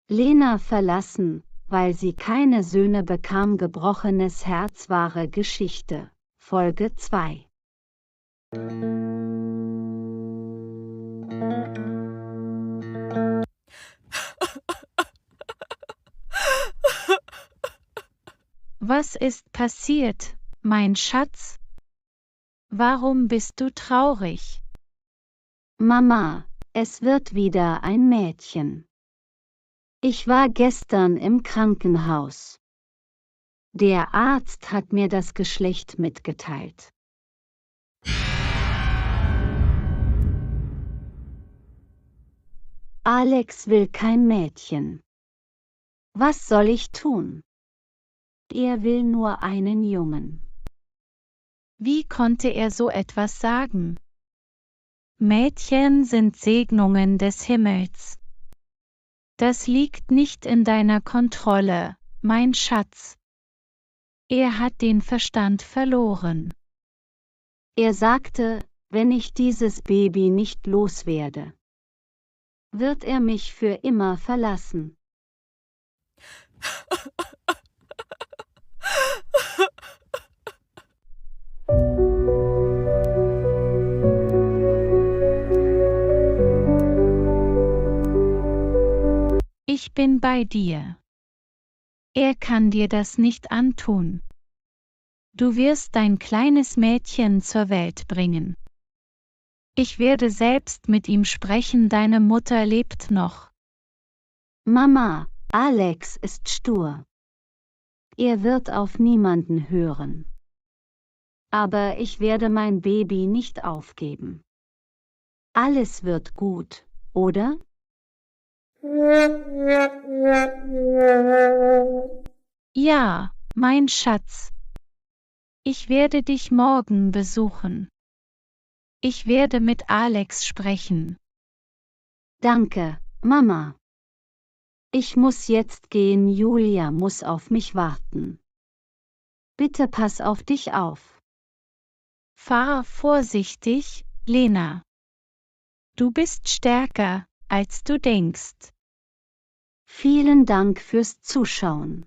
Lena verlassen, weil sie keine Söhne bekam. Gebrochenes Herz. Wahre Geschichte. Folge 2. Was ist passiert, mein Schatz? Warum bist du traurig? Mama, es wird wieder ein Mädchen. Ich war gestern im Krankenhaus. Der Arzt hat mir das Geschlecht mitgeteilt. Alex will kein Mädchen. Was soll ich tun? Er will nur einen Jungen. Wie konnte er so etwas sagen? Mädchen sind Segnungen des Himmels. Das liegt nicht in deiner Kontrolle, mein Schatz. Er hat den Verstand verloren. Er sagte, wenn ich dieses Baby nicht loswerde, wird er mich für immer verlassen. Ich bin bei dir. Er kann dir das nicht antun. Du wirst dein kleines Mädchen zur Welt bringen. Ich werde selbst mit ihm sprechen, deine Mutter lebt noch. Mama, Alex ist stur. Er wird auf niemanden hören. Aber ich werde mein Baby nicht aufgeben. Alles wird gut, oder? Ja, mein Schatz. Ich werde dich morgen besuchen. Ich werde mit Alex sprechen. Danke, Mama. Ich muss jetzt gehen, Julia muss auf mich warten. Bitte pass auf dich auf. Fahr vorsichtig, Lena. Du bist stärker, als du denkst. Vielen Dank fürs Zuschauen.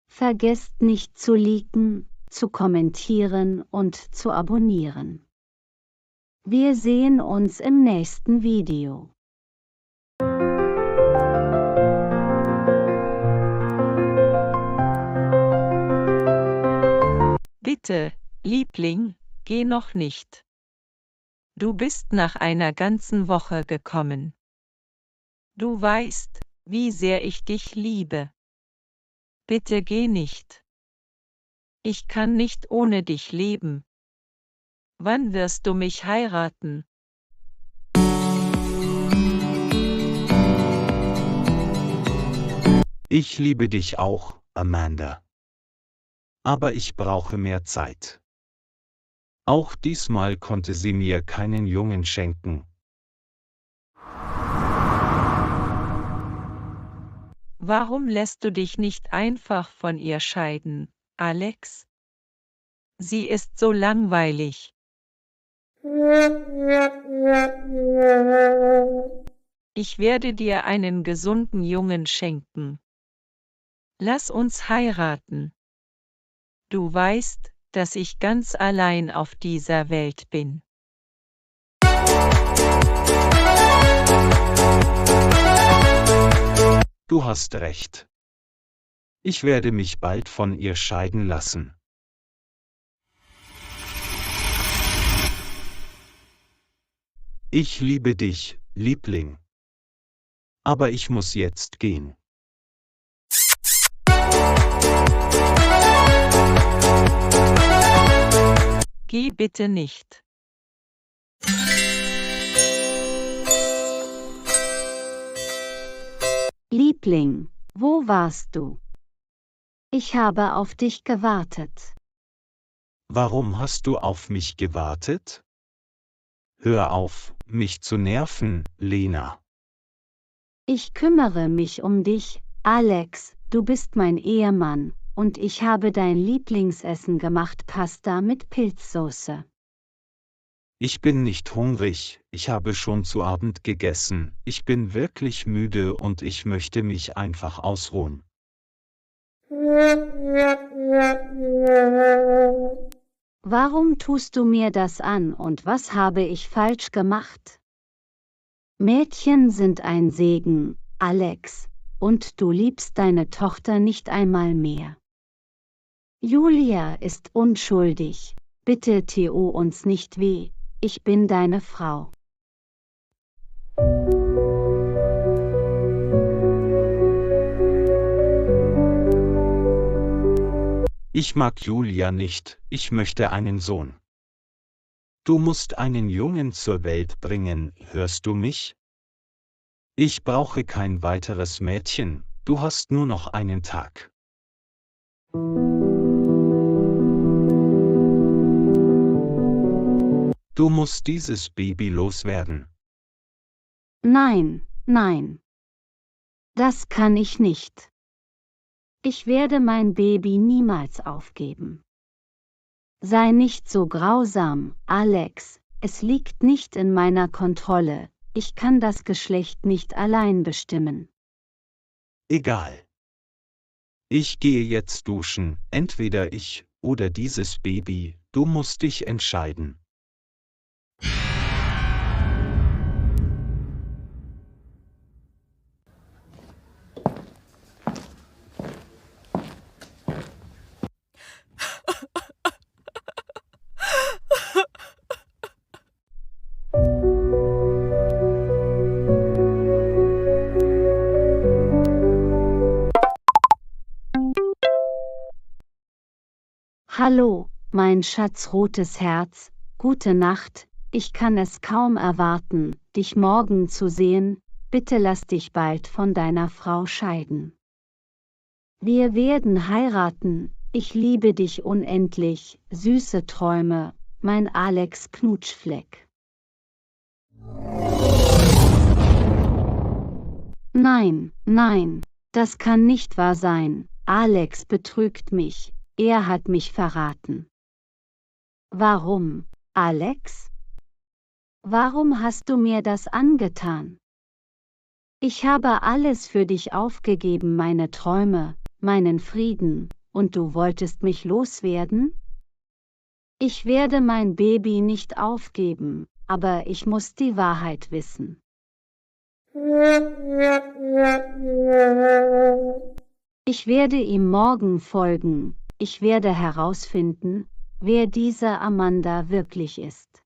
Vergesst nicht zu liken, zu kommentieren und zu abonnieren. Wir sehen uns im nächsten Video. Bitte, Liebling, geh noch nicht. Du bist nach einer ganzen Woche gekommen. Du weißt, wie sehr ich dich liebe. Bitte geh nicht. Ich kann nicht ohne dich leben. Wann wirst du mich heiraten? Ich liebe dich auch, Amanda. Aber ich brauche mehr Zeit. Auch diesmal konnte sie mir keinen Jungen schenken. Warum lässt du dich nicht einfach von ihr scheiden, Alex? Sie ist so langweilig. Ich werde dir einen gesunden Jungen schenken. Lass uns heiraten. Du weißt, dass ich ganz allein auf dieser Welt bin. Du hast recht. Ich werde mich bald von ihr scheiden lassen. Ich liebe dich, Liebling. Aber ich muss jetzt gehen. Geh bitte nicht. Liebling, wo warst du? Ich habe auf dich gewartet. Warum hast du auf mich gewartet? Hör auf, mich zu nerven, Lena. Ich kümmere mich um dich, Alex, du bist mein Ehemann, und ich habe dein Lieblingsessen gemacht, Pasta mit Pilzsoße. Ich bin nicht hungrig, ich habe schon zu Abend gegessen, ich bin wirklich müde und ich möchte mich einfach ausruhen. Warum tust du mir das an und was habe ich falsch gemacht? Mädchen sind ein Segen, Alex, und du liebst deine Tochter nicht einmal mehr. Julia ist unschuldig, bitte tu uns nicht weh, ich bin deine Frau. Ich mag Julia nicht, ich möchte einen Sohn. Du musst einen Jungen zur Welt bringen, hörst du mich? Ich brauche kein weiteres Mädchen, du hast nur noch einen Tag. Du musst dieses Baby loswerden. Nein, nein. Das kann ich nicht. Ich werde mein Baby niemals aufgeben. Sei nicht so grausam, Alex, es liegt nicht in meiner Kontrolle, ich kann das Geschlecht nicht allein bestimmen. Egal. Ich gehe jetzt duschen, entweder ich oder dieses Baby, du musst dich entscheiden. Hallo, mein schatzrotes Herz, gute Nacht, ich kann es kaum erwarten, dich morgen zu sehen, bitte lass dich bald von deiner Frau scheiden. Wir werden heiraten, ich liebe dich unendlich, süße Träume, mein Alex Knutschfleck. Nein, nein, das kann nicht wahr sein, Alex betrügt mich. Er hat mich verraten. Warum, Alex? Warum hast du mir das angetan? Ich habe alles für dich aufgegeben, meine Träume, meinen Frieden, und du wolltest mich loswerden? Ich werde mein Baby nicht aufgeben, aber ich muss die Wahrheit wissen. Ich werde ihm morgen folgen. Ich werde herausfinden, wer diese Amanda wirklich ist.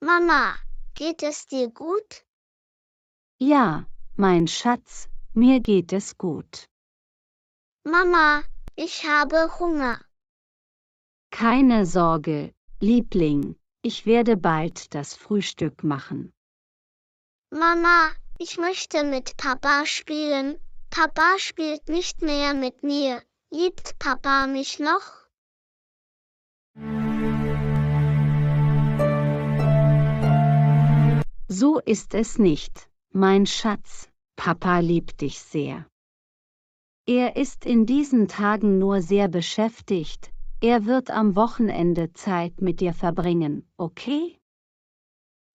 Mama, geht es dir gut? Ja, mein Schatz, mir geht es gut. Mama, ich habe Hunger. Keine Sorge, Liebling, ich werde bald das Frühstück machen. Mama, ich möchte mit Papa spielen. Papa spielt nicht mehr mit mir. Liebt Papa mich noch? So ist es nicht, mein Schatz, Papa liebt dich sehr. Er ist in diesen Tagen nur sehr beschäftigt, er wird am Wochenende Zeit mit dir verbringen, okay?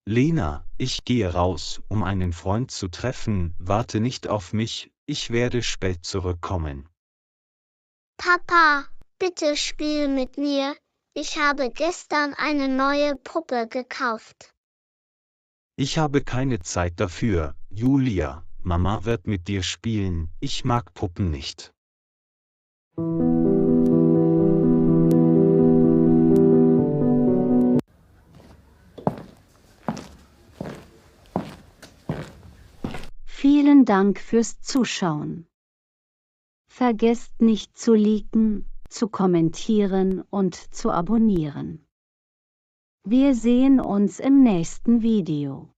Lena, ich gehe raus, um einen Freund zu treffen, warte nicht auf mich, ich werde spät zurückkommen. Papa, bitte spiel mit mir. Ich habe gestern eine neue Puppe gekauft. Ich habe keine Zeit dafür, Julia, Mama wird mit dir spielen, ich mag Puppen nicht. Vielen Dank fürs Zuschauen. Vergesst nicht zu liken, zu kommentieren und zu abonnieren. Wir sehen uns im nächsten Video.